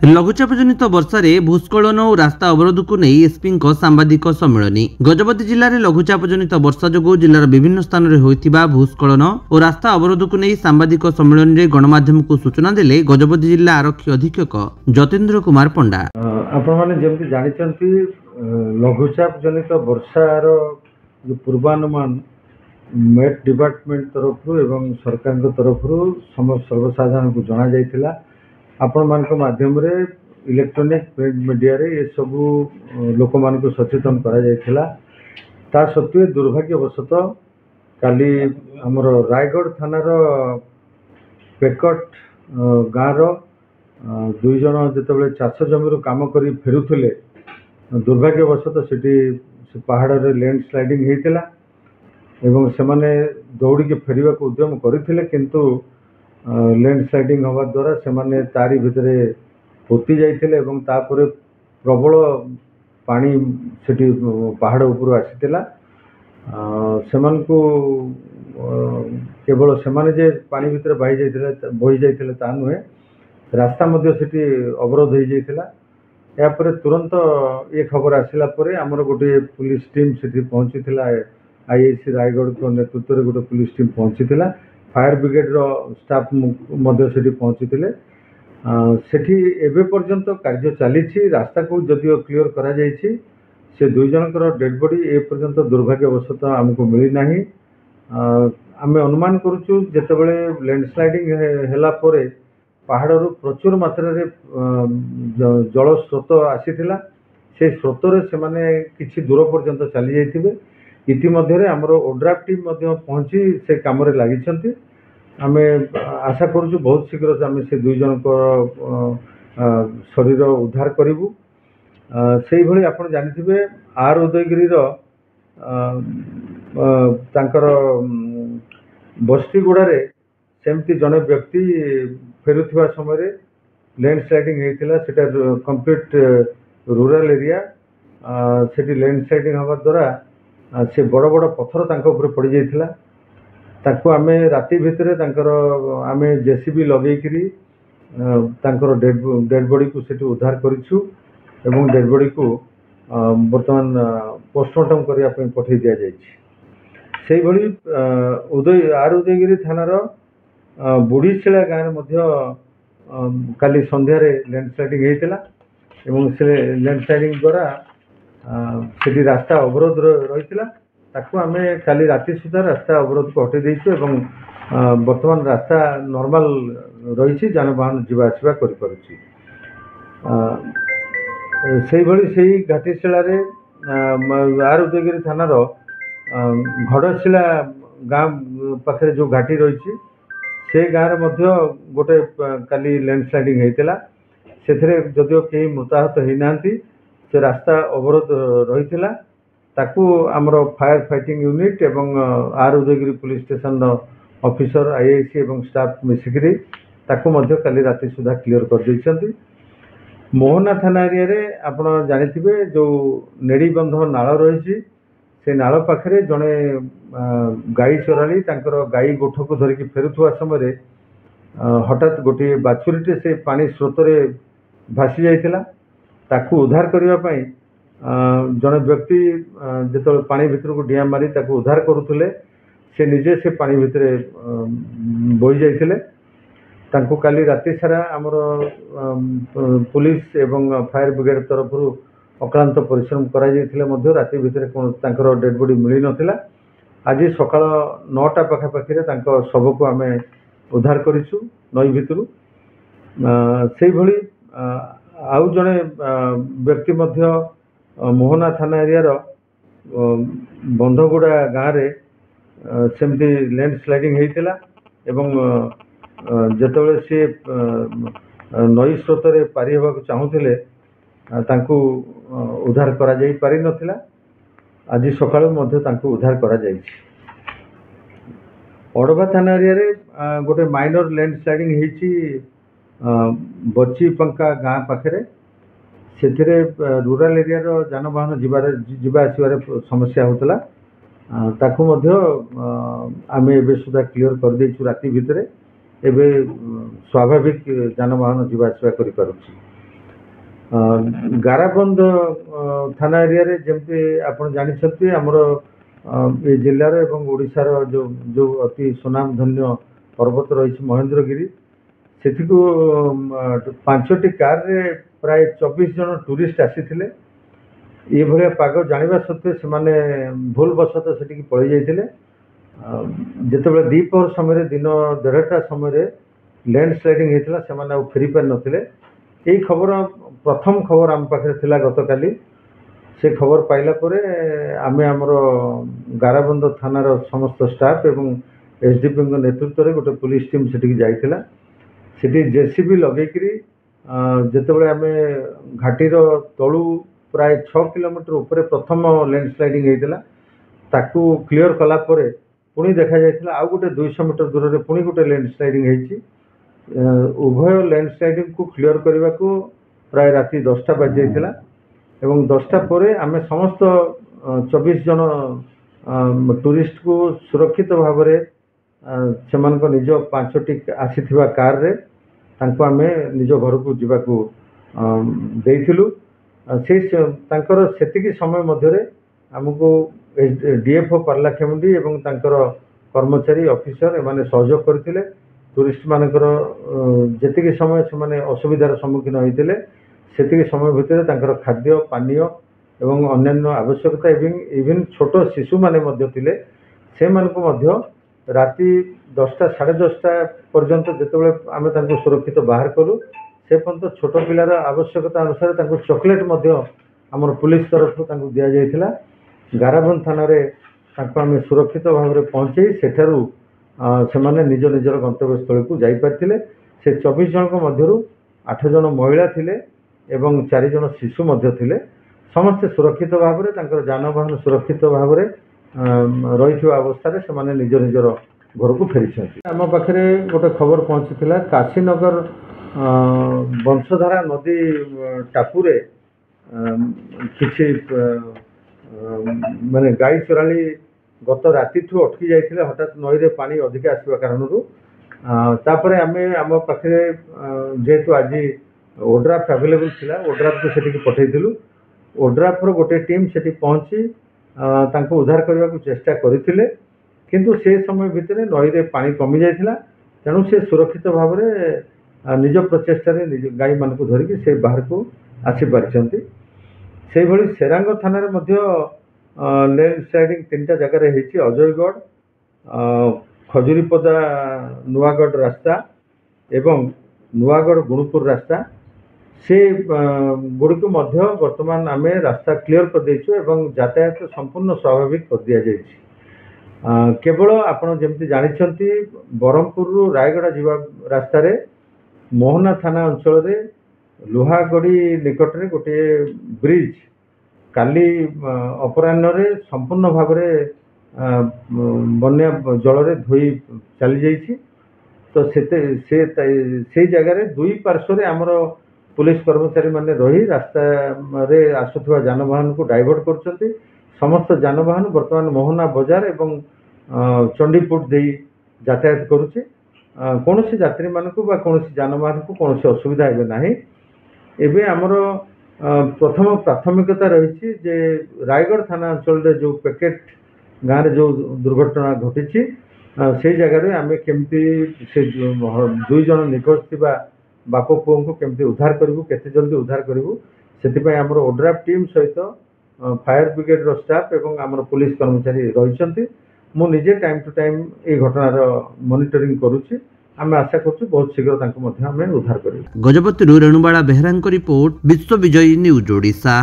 लघुचाप जनित वर्षा भूस्खलन और रास्ता अवरोध को नहीं एसपी सांबादिक सम्मेलन गजपति जिले में लघुचाप जनित वर्षा जो जिलार विभिन्न स्थान में होता भूस्खलन और रास्ता अवरोध को नहीं सांबादिक सम्मेलन में गणमाध्यम को सूचना देले गजपति जिला आरक्षी अधीक्षक जतेन्द्र कुमार पंडा। आपमि जानते लघुचाप जनित वर्षार जो पूर्वानुमान मेट डिपार्टमेंट तरफ एवं सरकार तरफ सर्वसाधारण को जना जाइथिला। आपण मानक माध्यम रे इलेक्ट्रॉनिक प्रिंट मीडिया रे ये सब लोक मान को सचेतन करा जाइथिला। ता सत्वे दुर्भाग्यवशत काली हमर रायगढ़ थानार पेकट गाँव दुई जन जिते चाष जमी काम कर फेरुले दुर्भाग्यवशत से पहाड़ रे लैंड स्लाइडिंग होता एवं से माने दौड़ के फेरवा को उद्यम करते किंतु लैंड स्लाइडिंग हवा द्वारा से माने तारी भितरे पोती जाइथिले एवं तापर प्रबल पानी सेठी पहाड़ ऊपर आसीथिला। सेमान को केवल से माने जे पानी भितरे बही जाइथिले ता नुहे रास्ता मध्य सेठी अवरोध हो जाइथिला। या पर तुरंत ये खबर आसिला परे हमर गोटे पुलिस टीम सेठी पहुंचीथिला। आईआईसी रायगढ़ को नेतृत्व में गोटे पुलिस टीम पहुंचीथिला। फायर ब्रिगेड रो स्टाफ मध्य सेठी पहुंचीथिले। सेठी एबे पर्यंत कार्य चली रास्ता को जदिओ क्लियर करा जाइछि से दुई जनकर डेड बॉडी ए पर्यंत दुर्भाग्यवशत आमको मिली नाही। आमे अनुमान करूछु जेतेबेले लैंडस्लाइडिंग हेला परे पहाड़ रो प्रचुर मात्रा रे जल स्रोत आसीथिला। से स्रोत रे से माने किछि दूर पर्यंत चली जाइथिबे। इतिमध्य आमर ओड्राफ टीम पहुंची से काम लगी। आमे आशा करूँ बहुत शीघ्र आम से दुई जन शरीर उद्धार करूँ। से भाई आप जानते आर उदयगिरी बस्तीगुड़े सेमती जड़े व्यक्ति फेरुवा समय लैंड स्लाइडिंग होता कंप्लीट रूरल एरिया से लैंड स्लाइडिंग हवा द्वारा से बड़ बड़ पत्थर तांको ऊपर पड़ जाइथिला। ताको आमे राति भितरे तांकर आमे जेसीबी लगेकरी तांकर डेड बॉडी को सेठी उद्धार करिछु एवं डेड बॉडी को वर्तमान पोस्टमार्टम करिया पई पठै दिया जाइछि। सेही भली उदयगिरी थानार बुढ़ीशिला गाँव मध्य काली संध्या रे लैंड स्लाइडिंग होइतिला एवं से लैंड स्लाइडिंग द्वारा सेठी रास्ता अवरोध रही आमे काली राति सुधा रास्ता अवरोध को हटे देइछु एवं वर्तमान रास्ता नॉर्मल रही जानवाहन जीवा आसवा करि पारुछि। सेही भली सेही घाटीशिला रे आर उदयगिरी थानार घड़शिला गाँव पाखे जो घाटी रही से गाँव मध्य गोटे काली लैंड स्लाइडिंग होता से जदिओ कहीं मृताहत होना से रास्ता अवरोध रही ताकू आमर फायर फाइटिंग यूनिट एवं आर Udayagiri police station officer IIC एवं स्टाफ मिसिकी ताकू मध्य काली राति सुधा क्लियर कर देइछंती। मोहना थाना एरिया रे आपण जानिथिबे जो नेड़ीबंध नाल रही से नाल पाखरे जड़े गाई चोराली तांकर गाई गोठ को धरिकी फेरुवा समय हठात गोटे बाछुरीटे से पानी स्रोत रे भासी जाइथिला। ताकू उद्धार करने जड़े व्यक्ति जो पानी भितर को डिया मारी ताकू उद्धार करुले से निजे से पानी भितर बोई जाइथिले। तांको काली राति सारा आमर पुलिस एवं फायर ब्रिगेड तरफ अक्लांत परिश्रम करा जाइथिले मध्य राति भितर तांकर डेड बॉडी मिली नथिला। आज सकाळ 9टा पाखापाखि तांको शव को आमे उद्धार करिछु नई भितरु। सेही भली आउ जड़े व्यक्ति मध्य मोहना थाना एरिया बंधगुड़ा गाँव में सेमती लैंड स्लाइडिंग होता एवं जेतेबेले सी नई स्रोत रे पारी होगा चाहूले तांकू उद्धार करा जाई पारि नथिला। आज सकाळु मध्य तांकू उद्धार करा जाइछि। ओडवा थाना एरिया रे गोटे माइनर लैंड स्लाइडिंग होइछि बच्ची पंका गाँ पाखे से रूरल एरिया जानवाहन जीवा आसबार समस्या होता ताकू मध्य आमे एबे सुधा क्लियर कर देइछु राति भितरे एबे स्वाभाविक जानवाहन जीवा आसवा करि पारुछि। ଗାରାବନ୍ଧ ଥାନା ଏରିଆରେ ଯେମିତି ଆପଣ ଜାଣିଛନ୍ତି ଆମର ଏ ଜିଲ୍ଲାର ଏବଂ ଓଡ଼ିଶାର ଯେଉଁ ଅତି ସୁନାମଧନ୍ୟ ପର୍ବତ ରହିଛି ମହେନ୍ଦ୍ରଗିରି, ସେଠିକୁ 5ଟି କାରରେ ପ୍ରାୟ 24 ଜଣ ଟୁରିଷ୍ଟ ଆସିଥିଲେ। ଏଭଳିଆ ପାଗ ଜାଣିବା ସତ୍ତ୍ୱେ ସେମାନେ ଭୁଲବଶତଃ ସେଠିକି ପଳେଇ ଯାଇଥିଲେ। ଯେତେବେଳେ ଦ୍ୱିପହର ସମୟରେ ଦିନ 1:30ଟା ସମୟରେ ଲ୍ୟାଣ୍ଡସ୍ଲାଇଡିଂ ହେଇଥିଲା, ସେମାନେ ଆଉ ଫେରି ପାରିନଥିଲେ। এই ଖବର ପ୍ରଥମ ଖବର ଆମ ପାଖରେ ଥିଲା ଗତକାଲି। ସେ ଖବର ପାଇଲା ପରେ ଆମେ ଆମର ଗାରାବନ୍ଧ ଥାନାର ସମସ୍ତ ଷ୍ଟାଫ୍ ଏବଂ ଏସ୍ଡିପିଓଙ୍କ ନେତୃତ୍ୱରେ ଗୋଟେ ପୁଲିସ ଟିମ୍ ସେଠିକି ଯାଇଥିଲା। ସେଠି ଜେସିବି ଲଗେଇକିରି ଯେତେବେଳେ ଆମେ ଘାଟିର ତଳୁ ପ୍ରାୟ 6 କିଲୋମିଟର ଉପରେ ପ୍ରଥମ ଲ୍ୟାଣ୍ଡସ୍ଲାଇଡିଂ ହେଇଥିଲା, ତାକୁ କ୍ଲିୟର କଲା ପରେ ପୁଣି ଦେଖାଯାଇଥିଲା ଆଉ ଗୋଟେ 200 ମିଟର ଦୂରରେ ପୁଣି ଗୋଟେ ଲ୍ୟାଣ୍ଡସ୍ଲାଇଡିଂ ହେଇଛି। ଉଭୟ ଲ୍ୟାଣ୍ଡସ୍ଲାଇଡିଂକୁ କ୍ଲିୟର କରିବାକୁ ପ୍ରାୟ ରାତି 10ଟା ବାଜିଯାଇଥିଲା ଏବଂ 10ଟା ପରେ ଆମେ ସମସ୍ତ 24 ଜଣ ଟୁରିଷ୍ଟକୁ ସୁରକ୍ଷିତ ଭାବରେ ସେମାନଙ୍କ ନିଜ 5ଟି ଆସିଥିବା କାରରେ ତାଙ୍କୁ ଆମେ ନିଜ ଘରକୁ ଯିବାକୁ ଦେଇଥିଲୁ। ତାଙ୍କର ସେତିକି ସମୟ ମଧ୍ୟରେ ଆମକୁ ଡିଏଫ୍ଓ ପାରଲାଖେମୁଣ୍ଡି ଏବଂ ତାଙ୍କର କର୍ମଚାରୀ ଅଫିସର ଏମାନେ ସହଯୋଗ କରିଥିଲେ। ଟୁରିଷ୍ଟ ମାନଙ୍କର ଯେତିକି ସମୟ ସେମାନେ ଅସୁବିଧାର ସମ୍ମୁଖୀନ ହୋଇଥିଲେ, ସେତିକି ସମୟ ଭିତରେ ତାଙ୍କର ଖାଦ୍ୟ ପାନୀୟ ଏବଂ ଅନ୍ୟାନ୍ୟ ଆବଶ୍ୟକତା ଏବଂ ଇଭିନ୍ ଛୋଟ ଶିଶୁମାନେ ମଧ୍ୟ ଥିଲେ, ସେମାନଙ୍କୁ ମଧ୍ୟ ରାତି 10ଟା 10:30 ପର୍ଯ୍ୟନ୍ତ ଯେତେବେଳେ ଆମେ ତାଙ୍କୁ ସୁରକ୍ଷିତ ବାହାର କଲୁ, ସେ ପର୍ଯ୍ୟନ୍ତ ଛୋଟ ପିଲାର ଆବଶ୍ୟକତା ଅନୁସାରେ ତାଙ୍କୁ ଚକୋଲେଟ୍ ମଧ୍ୟ ଆମର ପୁଲିସ ତରଫରୁ ତାଙ୍କୁ ଦିଆଯାଇଥିଲା। ଗାରାବନ୍ଧ ଥାନାରେ ତାଙ୍କୁ ଆମେ ସୁରକ୍ଷିତ ଭାବରେ ପହଞ୍ଚେଇ ସେଠାରୁ ସେମାନେ ନିଜ ନିଜର ଗନ୍ତବ୍ୟସ୍ଥଳୀକୁ ଯାଇପାରିଥିଲେ। ସେ 24 ଜଣଙ୍କ ମଧ୍ୟରୁ 8 ଜଣ ମହିଳା ଥିଲେ ଏବଂ 4 ଜଣ ଶିଶୁ ମଧ୍ୟ ଥିଲେ। ସମସ୍ତେ ସୁରକ୍ଷିତ ଭାବରେ ତାଙ୍କର ଯାନବାହନ ସୁରକ୍ଷିତ ଭାବରେ ରହିଥିବା ଅବସ୍ଥାରେ ସେମାନେ ନିଜ ନିଜର ଘରକୁ ଫେରିଛନ୍ତି। ଆମ ପାଖରେ ଗୋଟେ ଖବର ପହଞ୍ଚିଥିଲା, କାଶୀନଗର ବଂଶଧାରା ନଦୀ ଟାପୁରେ କିଛି ମାନେ ଗାଈ ଚୋରାଳି ଗତ ରାତିଠୁ ଅଟକି ଯାଇଥିଲେ, ହଠାତ୍ ନଈରେ ପାଣି ଅଧିକା ଆସିବା କାରଣରୁ। ତାପରେ ଆମେ ଆମ ପାଖରେ ଯେହେତୁ ଆଜି ଓଡ୍ରାଫ୍ ଆଭେଲେବୁଲ୍ ଥିଲା, ଓଡ୍ରାଫ୍କୁ ସେଠିକି ପଠାଇଥିଲୁ। ଓଡ୍ରାଫ୍ର ଗୋଟେ ଟିମ୍ ସେଠି ପହଞ୍ଚି ତାଙ୍କୁ ଉଦ୍ଧାର କରିବାକୁ ଚେଷ୍ଟା କରିଥିଲେ, କିନ୍ତୁ ସେ ସମୟ ଭିତରେ ନଈରେ ପାଣି କମି ଯାଇଥିଲା। ତେଣୁ ସେ ସୁରକ୍ଷିତ ଭାବରେ ନିଜ ପ୍ରଚେଷ୍ଟାରେ ଗାଈମାନଙ୍କୁ ଧରିକି ସେ ବାହାରକୁ ଆସିପାରିଛନ୍ତି। ସେଇଭଳି ସେରାଙ୍ଗ ଥାନାରେ ମଧ୍ୟ ଲ୍ୟାଣ୍ଡସ୍ଲାଇଡିଂ 3ଟା ଜାଗାରେ ହେଇଛି। ଅଜୟଗଡ଼, ଖଜୁରୀପଦା ନୂଆଗଡ଼ ରାସ୍ତା ଏବଂ ନୂଆଗଡ଼ ଗୁଣୁପୁର ରାସ୍ତା, ସେ ଗୁଡ଼ିକୁ ମଧ୍ୟ ବର୍ତ୍ତମାନ ଆମେ ରାସ୍ତା କ୍ଲିୟର କରିଦେଇଛୁ ଏବଂ ଯାତାୟାତ ସମ୍ପୂର୍ଣ୍ଣ ସ୍ୱାଭାବିକ କରିଦିଆଯାଇଛି। କେବଳ ଆପଣ ଯେମିତି ଜାଣିଛନ୍ତି, ବ୍ରହ୍ମପୁରରୁ ରାୟଗଡ଼ା ଯିବା ରାସ୍ତାରେ ମୋହନା ଥାନା ଅଞ୍ଚଳରେ ଲୁହାଗଡ଼ି ନିକଟରେ ଗୋଟିଏ ବ୍ରିଜ କାଲି ଅପରାହ୍ନରେ ସମ୍ପୂର୍ଣ୍ଣ ଭାବରେ ବନ୍ୟା ଜଳରେ ଧୋଇ ଚାଲିଯାଇଛି। ତ ସେଇ ଜାଗାରେ ଦୁଇ ପାର୍ଶ୍ୱରେ ଆମର ପୁଲିସ କର୍ମଚାରୀମାନେ ରହି ରାସ୍ତାରେ ଆସୁଥିବା ଯାନବାହନକୁ ଡାଇଭର୍ଟ କରୁଛନ୍ତି। ସମସ୍ତ ଯାନବାହନ ବର୍ତ୍ତମାନ ମୋହନା ବଜାର ଏବଂ ଚଣ୍ଡିପୁଟ ଦେଇ ଯାତାୟାତ କରୁଛି। କୌଣସି ଯାତ୍ରୀମାନଙ୍କୁ ବା କୌଣସି ଯାନବାହନକୁ କୌଣସି ଅସୁବିଧା ଏବେ ନାହିଁ। ଏବେ ଆମର ପ୍ରଥମ ପ୍ରାଥମିକତା ରହିଛି ଯେ ରାୟଗଡ଼ ଥାନା ଅଞ୍ଚଳରେ ଯେଉଁ ପେକେଟ୍ ଗାଁରେ ଯେଉଁ ଦୁର୍ଘଟଣା ଘଟିଛି, ସେଇ ଜାଗାରେ ଆମେ କେମିତି ସେ 2 ଜଣ ନିଖୋଜ ଥିବା ବାପ ପୁଅଙ୍କୁ କେମିତି ଉଦ୍ଧାର କରିବୁ, କେତେ ଜଲ୍ଦି ଉଦ୍ଧାର କରିବୁ, ସେଥିପାଇଁ ଆମର ଓଡ୍ରାଫ୍ ଟିମ୍ ସହିତ ଫାୟାର ବ୍ରିଗେଡର ଷ୍ଟାଫ୍ ଏବଂ ଆମର ପୁଲିସ କର୍ମଚାରୀ ରହିଛନ୍ତି। ମୁଁ ନିଜେ ଟାଇମ୍ ଟୁ ଟାଇମ୍ এই ଘଟଣାର ମନିଟରିଂ କରୁଛି। ଆମେ ଆଶା କରୁଛୁ ବହୁତ ଶୀଘ୍ର ତାଙ୍କୁ ମଧ୍ୟ ଆମେ ଉଦ୍ଧାର କରିବୁ। ଗଜପତିରୁ ରେଣୁବାଳା ବେହେରାଙ୍କ ରିପୋର୍ଟ, ବିଶ୍ୱ ବିଜୟୀ ନ୍ୟୁଜ୍ ଓଡ଼ିଶା।